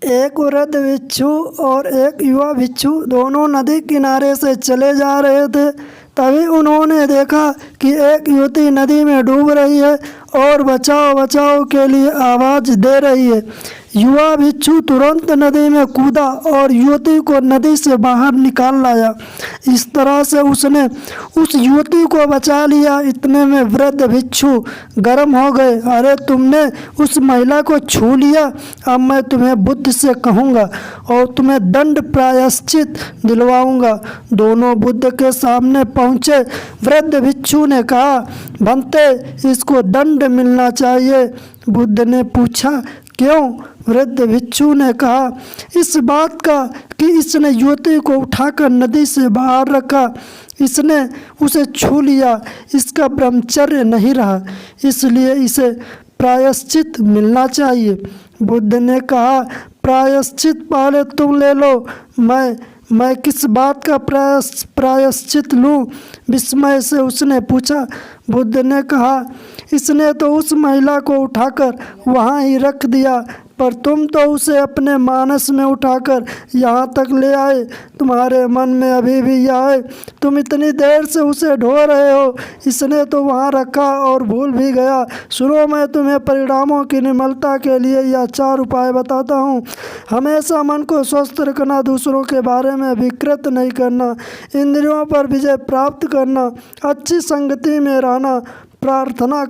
एक वृद्ध भिक्षु और एक युवा भिक्षु दोनों नदी किनारे से चले जा रहे थे। तभी उन्होंने देखा कि एक युवती नदी में डूब रही है और बचाओ बचाओ के लिए आवाज़ दे रही है। युवा भिक्षु तुरंत नदी में कूदा और युवती को नदी से बाहर निकाल लाया। इस तरह से उसने उस युवती को बचा लिया। इतने में वृद्ध भिक्षु गर्म हो गए। अरे तुमने उस महिला को छू लिया, अब मैं तुम्हें बुद्ध से कहूँगा और तुम्हें दंड प्रायश्चित दिलवाऊँगा। दोनों बुद्ध के सामने पहुँचे। वृद्ध भिक्षु ने कहा, बनते इसको दंड मिलना चाहिए। बुद्ध ने पूछा, क्यों? वृद्ध भिक्षु ने कहा, इस बात का कि इसने युवती को उठाकर नदी से बाहर रखा, इसने उसे छू लिया, इसका ब्रह्मचर्य नहीं रहा, इसलिए इसे प्रायश्चित मिलना चाहिए। बुद्ध ने कहा, प्रायश्चित पहले तुम ले लो, मैं किस बात का प्रायश्चित लूँ? विस्मय से उसने पूछा। बुद्ध ने कहा, इसने तो उस महिला को उठाकर वहाँ ही रख दिया, पर तुम तो उसे अपने मानस में उठाकर यहाँ तक ले आए। तुम्हारे मन में अभी भी यह है, तुम इतनी देर से उसे ढो रहे हो, इसने तो वहाँ रखा और भूल भी गया। सुनो, मैं तुम्हें परिणामों की निर्मलता के लिए यह 4 उपाय बताता हूँ। हमेशा मन को स्वस्थ रखना, दूसरों के बारे में विकृत नहीं करना, इंद्रियों पर विजय प्राप्त करना, अच्छी संगति में रहना, प्रार्थना